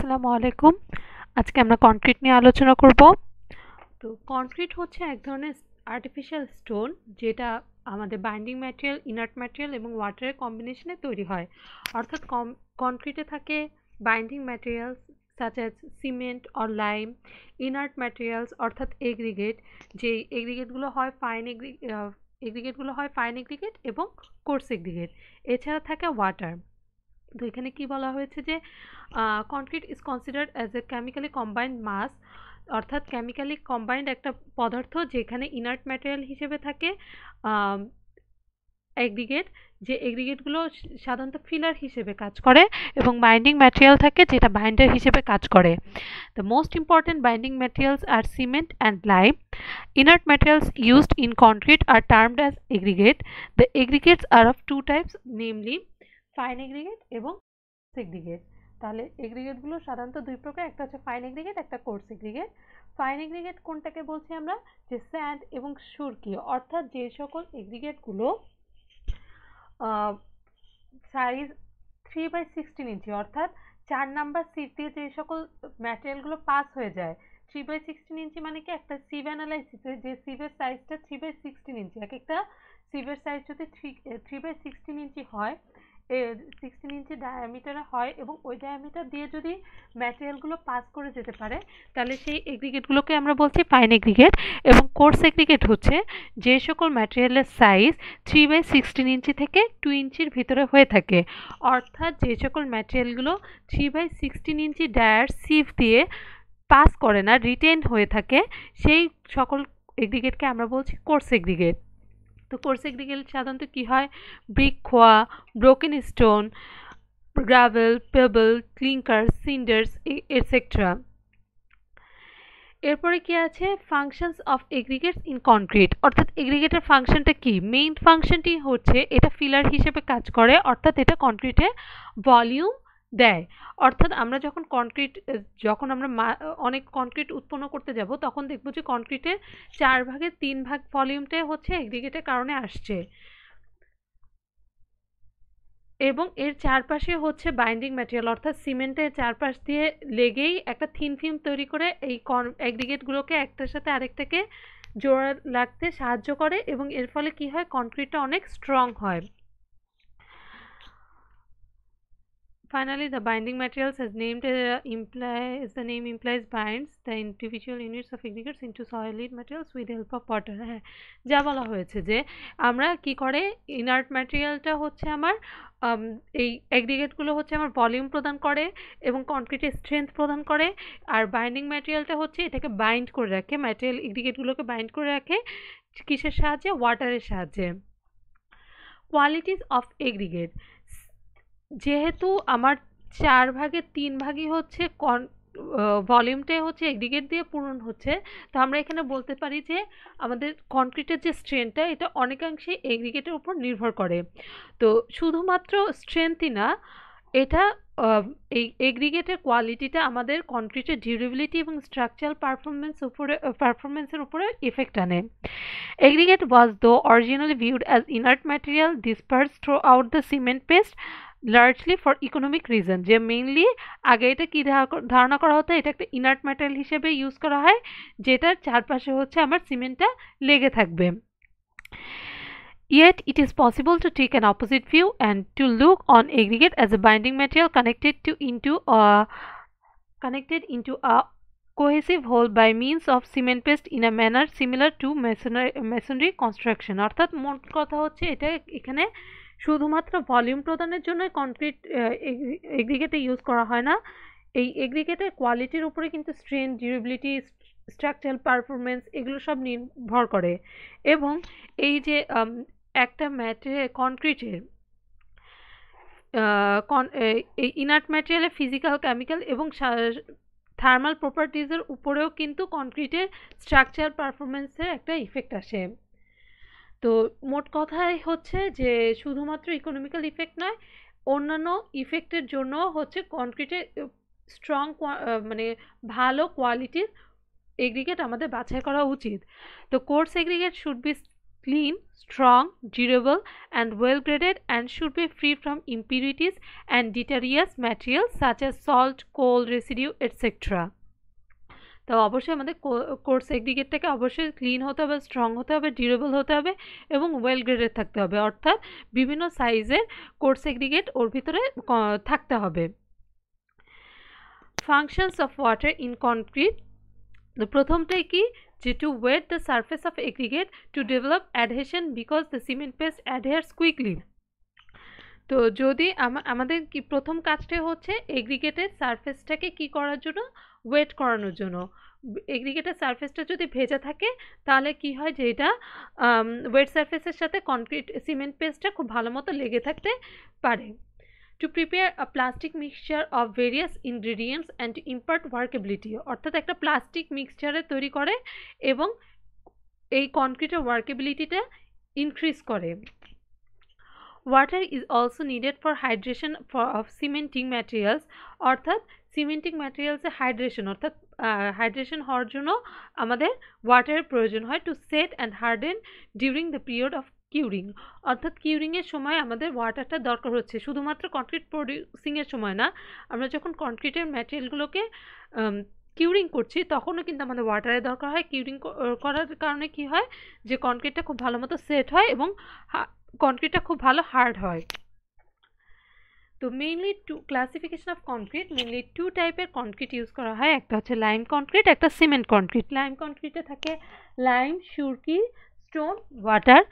আসসালামু আলাইকুম। আজকে আমরা কনক্রিট নিয়ে আলোচনা করব। তো কনক্রিট হচ্ছে এক ধরনের আর্টিফিশিয়াল স্টোন যেটা আমাদের বাইন্ডিং ম্যাটেরিয়াল, ইনার্ট ম্যাটেরিয়াল এবং ওয়াটারের কম্বিনেশনে তৈরি হয়। অর্থাৎ কনক্রিটে থাকে binding materials such as cement or lime, inert materials অর্থাৎ এগ্রিগেট, যে এগ্রিগেটগুলো হয় ফাইন এগ্রিগেট এবং কোর্স এগ্রিগেট। এছাড়া থাকে ওয়াটার। তো এখানে কি বলা হয়েছে যে concrete is considered as a chemically combined mass, অর্থাৎ কেমিক্যালি কম্বাইন্ড একটা পদার্থ যেখানে ইনার্ট ম্যাটেরিয়াল হিসেবে থাকে এগ্রিগেট, যে এগ্রিগেটগুলো সাধারণত ফিলার হিসেবে কাজ করে, এবং বাইন্ডিং ম্যাটেরিয়াল থাকে যেটা বাইন্ডার হিসেবে কাজ করে। The most important binding materials are cement and lime. Inert materials used in concrete are termed as aggregate. The aggregates are of two types, namely fine aggregate এবং এগ্রিগেট। তাহলে এগ্রিগেটগুলো সাধারণত দুই প্রকার, একটা হচ্ছে ফাইন এগ্রিগেট, একটা কোর্স এগ্রিগেট। ফাইন এগ্রিগেট কোনটাকে বলছি আমরা, যে স্যান্ড এবং সুরকি, অর্থাৎ যে সকল এগ্রিগেটগুলো সাইজ 3/16 ইঞ্চি, অর্থাৎ 4 নাম্বার সিট দিয়ে যে সকল ম্যাটেরিয়ালগুলো পাস হয়ে যায়। 3/16 ইঞ্চি মানে কি, একটা সিভ অ্যানালাইসিসে যে সিভের সাইজটা 3/16 ইঞ্চি, এক একটা সিভের সাইজ যদি 3/16 ইঞ্চি হয়, 16 ইঞ্চি ডায়ামিটারে হয়, এবং ওই ডায়ামিটার দিয়ে যদি ম্যাটেরিয়ালগুলো পাস করে যেতে পারে, তাহলে সেই এগ্রিগেটগুলোকে আমরা বলছি ফাইন এগ্রিগেট। এবং কোর্স এগ্রিগেট হচ্ছে যে সকল ম্যাটেরিয়ালের সাইজ 3/16 ইঞ্চি থেকে 2 ইঞ্চির ভিতরে হয়ে থাকে, অর্থাৎ যে সকল ম্যাটেরিয়ালগুলো 3/16 ইঞ্চি ডায়ার সিভ দিয়ে পাস করে না, রিটেন হয়ে থাকে, সেই সকল এগ্রিগেটকে আমরা বলছি কোর্স এগ্রিগেট। তো কোর্স এগ্রিগেট সাধারণত কি হয়, ব্রিক খোয়া, broken stone, gravel, pebble, clinker, cinders etcetera. এরপরে কি আছে, functions of aggregates in concrete, অর্থাৎ এগ্রিগেটের ফাংশনটা কি। মেইন ফাংশনটি হচ্ছে এটা ফিলার হিসেবে কাজ করে, অর্থাৎ এটা কনক্রিটে ভলিউম দেয়। অর্থাৎ আমরা যখন আমরা অনেক কনক্রিট উৎপন্ন করতে যাব, তখন দেখব যে কনক্রিটের 4/3 ভলিউমটাই হচ্ছে এগ্রিগেটের কারণে আসছে, এবং এর চারপাশে হচ্ছে বাইন্ডিং ম্যাটেরিয়াল, অর্থাৎ সিমেন্টের চারপাশ দিয়ে লেগেই একটা থিন ফিল্ম তৈরি করে এই এগ্রিগেটগুলোকে একটার সাথে আরেকটাকে জোড়া লাগতে সাহায্য করে, এবং এর ফলে কি হয়, কনক্রিটটা অনেক স্ট্রং হয়। Finally, the binding materials, as the name implies, binds the individual units of aggregates into solid materials with the help of water. হ্যাঁ, যা বলা হয়েছে যে আমরা কি করে, ইনার্ট ম্যাটেরিয়ালটা হচ্ছে আমার এই এগ্রিগেটগুলো হচ্ছে আমার ভলিউম প্রদান করে এবং কনক্রিটের স্ট্রেংথ প্রদান করে, আর বাইন্ডিং ম্যাটেরিয়ালটা হচ্ছে এটাকে বাইন্ড করে রাখে, ম্যাটেরিয়াল এগ্রিগেটগুলোকে বাইন্ড করে রাখে কিসের সাহায্যে, ওয়াটারের সাহায্যে। কোয়ালিটিস অফ এগ্রিগেট, যেহেতু আমার 4/3 হচ্ছে ভলিউমটাই হচ্ছে এগ্রিগেট দিয়ে পূরণ হচ্ছে, তো আমরা এখানে বলতে পারি যে আমাদের কনক্রিটের যে স্ট্রেংথটা, এটা অনেকাংশে এগ্রিগেটের উপর নির্ভর করে। তো শুধুমাত্র স্ট্রেংথই না, এটা এই এগ্রিগেটের কোয়ালিটিটা আমাদের কনক্রিটের ডিউরেবিলিটি এবং স্ট্রাকচারাল পারফরমেন্সের উপরে ইফেক্ট আনে। Aggregate was though originally viewed as inert material dispersed throughout the cement paste, largely for economic reason, যে মেইনলি আগে এটা কি ধারণা করা হতো, এটা একটা ইনার্ট ম্যাটেরিয়াল হিসেবে ইউজ করা হয়, যেটার চারপাশে হচ্ছে আমার সিমেন্টটা লেগে থাকবে। Yet it is possible to take an opposite view and to look on aggregate as a binding material connected into a cohesive whole by means of cement paste in a manner similar to masonry construction। অর্থাৎ মোট কথা হচ্ছে এটা এখানে শুধুমাত্র volume প্রদানের জন্য concrete এগ্রিগেটে use করা হয় না, এই এগ্রিগেটের কোয়ালিটির উপরে কিন্তু স্ট্রেংথ, ডিউরেবিলিটি, স্ট্রাকচারাল পারফরমেন্স এগুলো সব নির্ভর করে। এবং এই যে একটা কনক্রিটের এই ইনার্ট ম্যাটেরিয়ালের ফিজিক্যাল, কেমিক্যাল এবং থার্মাল প্রপার্টিজের উপরেও কিন্তু কনক্রিটের স্ট্রাকচারাল পারফরমেন্সের একটা ইফেক্ট আসে। তো মোট কথাই হচ্ছে যে শুধুমাত্র ইকোনমিক্যাল ইফেক্ট নয়, অন্যান্য ইফেক্টের জন্য হচ্ছে কনক্রিটের স্ট্রং মানে ভালো কোয়ালিটির এগ্রিগেট আমাদের বাছাই করা উচিত। তো coarse aggregate should be clean, strong, durable, and well graded, and should be free from impurities and deleterious materials such as salt, coal, residue, etc. তো অবশ্যই আমাদের কোর্স এগ্রিগেটটাকে অবশ্যই ক্লিন হতে হবে, স্ট্রং হতে হবে, ডিউরেবল হতে হবে এবং ওয়েল গ্রেডেড থাকতে হবে, অর্থাৎ বিভিন্ন সাইজের কোর্স এগ্রিগেট ওর ভিতরে থাকতে হবে। Functions of water in concrete, প্রথমটাই কি, যে to wet the surface of aggregate to develop adhesion because the cement paste adheres quickly. তো যদি আমাদের কি প্রথম কাজটা হচ্ছে এগ্রিগেটের সারফেসটাকে কি করার জন্য, ওয়েট করানোর জন্য। এগ্রিগেটের সারফেসটা যদি ভেজা থাকে তাহলে কি হয় যে এটা ওয়েট সারফেসের সাথে কনক্রিট সিমেন্ট পেস্টটা খুব ভালো মতো লেগে থাকতে পারে। To prepare a plastic mixture of various ingredients and impart workability, অর্থাৎ একটা প্লাস্টিক মিক্সচারে তৈরি করে এবং এই কনক্রিটের ওয়ার্কেবিলিটিটা ইনক্রিজ করে। Water is also needed for hydration of cementing materials, অর্থাৎ সিমেন্টিং ম্যাটেরিয়ালসে হাইড্রেশন, অর্থাৎ হাইড্রেশন হওয়ার জন্য আমাদের ওয়াটারের প্রয়োজন হয় to set and harden during the period of curing, অর্থাৎ কিউরিংয়ের সময় আমাদের ওয়াটারটা দরকার হচ্ছে, শুধুমাত্র কনক্রিট প্রডিউসিংয়ের সময় না, আমরা যখন কনক্রিটের ম্যাটেরিয়ালগুলোকে কিউরিং করছি তখনও কিন্তু আমাদের ওয়াটারের দরকার হয়। কিউরিং করার কারণে কি হয় যে কনক্রিটটা খুব ভালো মতো সেট হয় এবং কনক্রিটটা খুব ভালো হার্ড হয়। তো mainly classification of concrete, mainly two টাইপের কনক্রিট ইউজ করা হয়, একটা হচ্ছে লাইম কনক্রিট, একটা সিমেন্ট কনক্রিট। লাইম কনক্রিটে থাকে লাইম, সুরকি, স্টোন, ওয়াটার।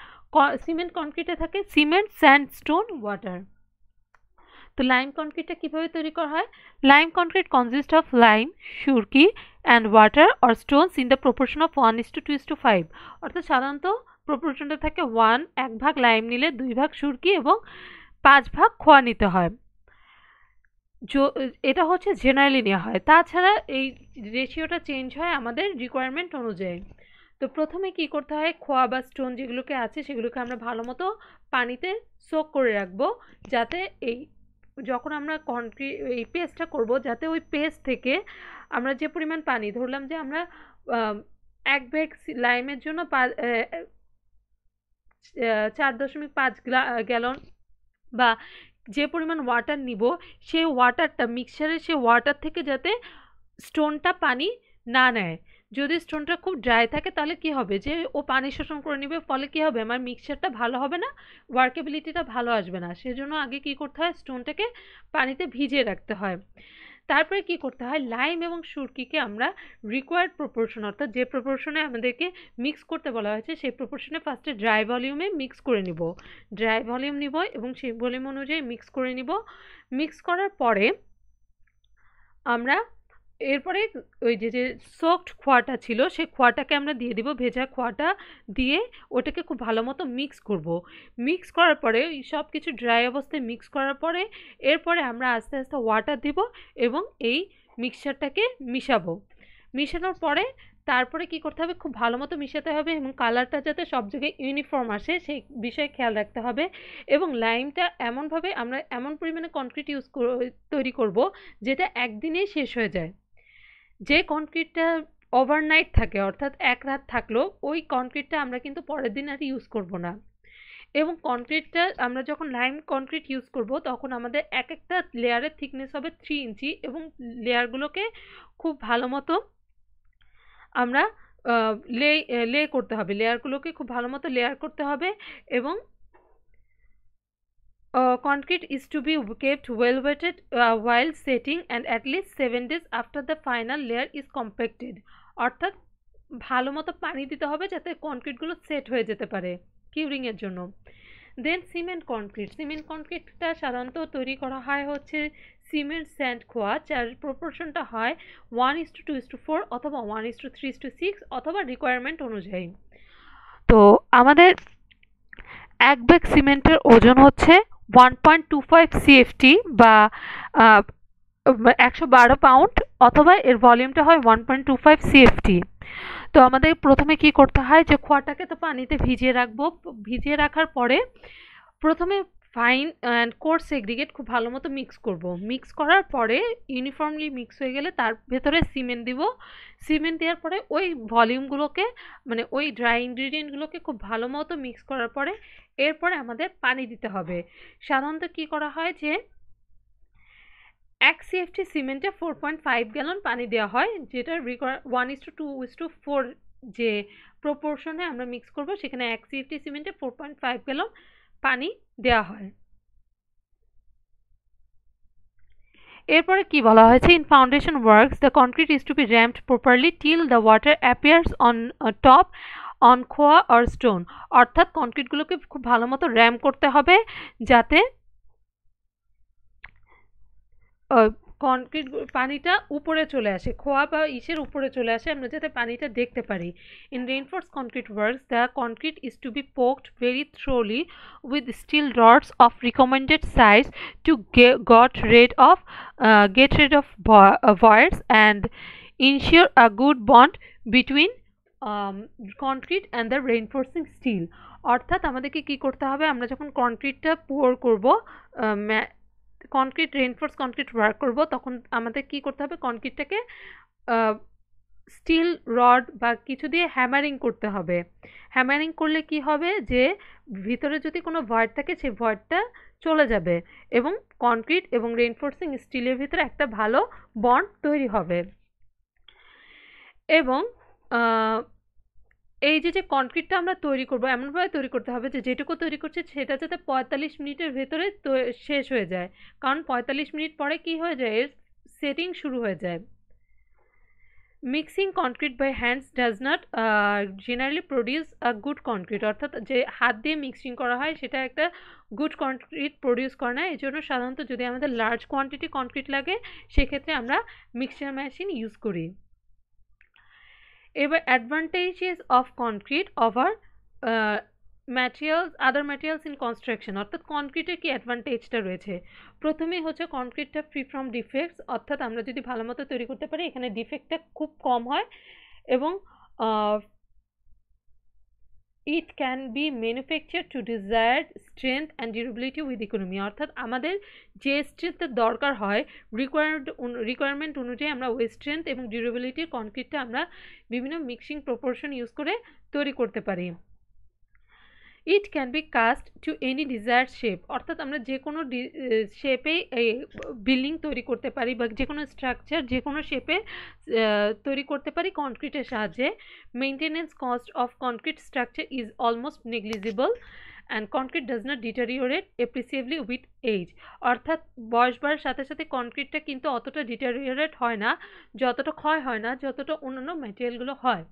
সিমেন্ট কনক্রিটে থাকে সিমেন্ট, স্যান্ড, স্টোন, ওয়াটার। তো লাইম কনক্রিটটা কীভাবে তৈরি করা হয়? Lime concrete consist of lime, surkhi and water or stones in the proportion of 1:2:5, অর্থাৎ সাধারণত প্রপোর্শনটা থাকে 1 ভাগ লাইম নিলে 2 ভাগ সুরকি এবং 5 ভাগ খোয়া নিতে হয়। এটা হচ্ছে জেনারেলি নেওয়া হয়, তাছাড়া এই রেশিওটা চেঞ্জ হয় আমাদের রিকোয়ারমেন্ট অনুযায়ী। তো প্রথমে কি করতে হয়, খোয়া বা স্টোন যেগুলোকে আছে সেগুলোকে আমরা ভালো মতো পানিতে সোক করে রাখবো, যাতে এই যখন আমরা এই পেস্টটা করব যাতে ওই পেস্ট থেকে আমরা যে পরিমাণ পানি ধরলাম যে আমরা 1 ব্যাগ লাইমের জন্য 4.5 গ্যালন বা যে পরিমাণ ওয়াটার নিব সেই ওয়াটারটা মিক্সচারের সেই ওয়াটার থেকে যাতে স্টোনটা পানি না নেয়। যদি স্টোনটা খুব ড্রাই থাকে তাহলে কি হবে যে ও পানি শোষণ করে নেবে, ফলে কি হবে আমার মিক্সচারটা ভালো হবে না, ওয়ার্কেবিলিটিটা ভালো আসবে না। সেজন্য আগে কি করতে হয়, স্টোনটাকে পানিতে ভিজিয়ে রাখতে হয়। তারপরে কি করতে হয়, লাইম এবং সুরকিকে আমরা রিকোয়ার্ড প্রপোর্শন, অর্থাৎ যে প্রপোর্শনে আমাদেরকে মিক্স করতে বলা হয়েছে সেই প্রপোর্শনে ফার্স্টে ড্রাই ভলিউমে মিক্স করে নিব, ড্রাই ভলিউম নিব এবং সেই ভলিউম অনুযায়ী মিক্স করে নিব। মিক্স করার পরে আমরা এরপরে ওই যে সোকড খোয়াটা ছিল সেই খোয়াটাকে আমরা দিয়ে দিব, ভেজা খোয়াটা দিয়ে ওটাকে খুব ভালো মতো মিক্স করব। মিক্স করার পরে সব কিছু ড্রাই অবস্থায় মিক্স করার পরে এরপরে আমরা আস্তে আস্তে ওয়াটার দিব এবং এই মিক্সচারটাকে মিশাবো। মিশানোর পরে তারপরে কি করতে হবে, খুব ভালো মতো মিশাতে হবে এবং কালারটা যাতে সব জায়গায় ইউনিফর্ম আসে সেই বিষয়ে খেয়াল রাখতে হবে। এবং লাইমটা এমনভাবে আমরা এমন পরিমাণে কনক্রিট তৈরি করব যেটা একদিনেই শেষ হয়ে যায়। যে কনক্রিটটা ওভারনাইট থাকে, অর্থাৎ 1 রাত থাকলো, ওই কনক্রিটটা আমরা কিন্তু পরের দিন আর ইউজ করব না। এবং কনক্রিটটা আমরা যখন লাইম কনক্রিট ইউজ করব তখন আমাদের এক একটা লেয়ারের থিকনেস হবে 3 ইঞ্চি এবং লেয়ারগুলোকে খুব ভালো মতো আমরা লে করতে হবে, লেয়ারগুলোকে খুব ভালো মতো লেয়ার করতে হবে। এবং concrete is to be kept well wetted while setting and at least 7 days after the final layer is compacted, অর্থাৎ ভালো মতো পানি দিতে হবে যাতে কনক্রিটগুলো সেট হয়ে যেতে পারে কিউরিংয়ের জন্য। দেন সিমেন্ট কনক্রিট, সিমেন্ট কনক্রিটটা সাধারণত তৈরি করা হয় হচ্ছে সিমেন্ট, স্যান্ড, খোয়া, যার প্রপোর্শনটা হয় 1:2:4 অথবা 1:3:6 অথবা রিকোয়ারমেন্ট অনুযায়ী। তো আমাদের 1 ব্যাগ সিমেন্টের ওজন হচ্ছে 1.25 CFT বা 112 পাউন্ড অথবা এর ভলিউমটা হয় 1.25 CFT। তো আমাদের প্রথমে কি করতে হয় যে খোয়াটাকে তো পানিতে ভিজিয়ে রাখবো, ভিজিয়ে রাখার পরে প্রথমে ফাইন অ্যান্ড কোর্স সেগ্রিগেট খুব ভালো মতো মিক্স করব। মিক্স করার পরে ইউনিফর্মলি মিক্স হয়ে গেলে তার ভেতরে সিমেন্ট দিব। সিমেন্ট দেওয়ার পরে ওই ভলিউমগুলোকে মানে ওই ড্রাই ইনগ্রিডিয়েন্টগুলোকে খুব ভালো মতো মিক্স করার পরে এরপরে আমাদের পানি দিতে হবে। সাধারণত কি করা হয় যে 1 CFT সিমেন্টে 4.5 গ্যালন পানি দেওয়া হয়, যেটা 1:2:4 যে প্রপোর্শনে আমরা মিক্স করব সেখানে 1 CFT সিমেন্টে 4.5 গ্যালন পানি দেওয়া হয়। এরপরে কি বলা হয়েছে, in foundation works the concrete is to be rammed properly till the water appears on top on খোয়া অর স্টোন। অর্থাৎ কনক্রিটগুলোকে খুব ভালো মতো র্যাম করতে হবে যাতে কনক্রিট পানিটা উপরে চলে আসে, খোয়া বা ইসের উপরে চলে আসে, আমরা যাতে পানিটা দেখতে পারি। In reinforce concrete works the concrete is to be poked very thoroughly with steel rods of recommended size to get rid of voids and ensure a good bond between concrete and the reinforcing steel। অর্থাৎ আমাদেরকে কি করতে হবে, আমরা যখন কনক্রিটটা পোর করব, concrete reinforce concrete work করব, তখন আমাদের কি করতে হবে, কনক্রিটটাকে স্টিল রড বা কিছু দিয়ে হ্যামারিং করতে হবে। হ্যামারিং করলে কি হবে যে ভিতরে যদি কোনো ভয়েড থাকে সেই ভয়েডটা চলে যাবে এবং কনক্রিট এবং রেইনফোর্সিং স্টিলের ভিতরে একটা ভালো বন্ড তৈরি হবে। এবং এই যে কনক্রিটটা আমরা তৈরি করব এমনভাবে তৈরি করতে হবে যে যেটুকু তৈরি করছে সেটা যাতে 45 মিনিটের ভেতরে শেষ হয়ে যায়, কারণ 45 মিনিট পরে কি হয়ে যায়, এর সেটিং শুরু হয়ে যায়। Mixing concrete by hands does not generally produce a good concrete. অর্থাৎ যে হাত দিয়ে মিক্সিং করা হয় সেটা একটা গুড কনক্রিট প্রডিউস করে না। এই জন্য সাধারণত যদি আমাদের লার্জ কোয়ান্টিটি কনক্রিট লাগে সেক্ষেত্রে আমরা মিক্সচার মেশিন ইউজ করি। এবার advantages of concrete over other materials in construction. অর্থাৎ কনক্রিটের কি অ্যাডভান্টেজটা রয়েছে, প্রথমেই হচ্ছে কনক্রিটটা ফ্রি ফ্রম ডিফেক্টস। অর্থাৎ আমরা যদি ভালো মতো তৈরি করতে পারি এখানে ডিফেক্টটা খুব কম হয় এবং it can be manufacture to desired strength and durability with economy. অর্থাৎ আমাদের যে স্ট্রেংথের দরকার হয় রিকোয়ারমেন্ট অনুযায়ী আমরা ওই স্ট্রেংথ এবং ডিউরেবিলিটির কনক্রিটটা আমরা বিভিন্ন মিক্সিং প্রপোর্শন ইউজ করে তৈরি করতে পারি। It can be cast to any desired shape. অর্থাৎ আমরা যে কোনো শেপে বিল্ডিং তৈরি করতে পারি বা যে কোনো স্ট্রাকচার যে কোনো শেপে তৈরি করতে পারি কনক্রিটের সাহায্যে। Maintenance cost of concrete structure is almost negligible and concrete does not deteriorate appreciably with age. অর্থাৎ বয়স বাড়ার সাথে সাথে কনক্রিটটা কিন্তু অতটা ডিটারিওরেট হয় না, যতটা ক্ষয় হয় না যতটা অন্যান্য ম্যাটেরিয়ালগুলো হয়।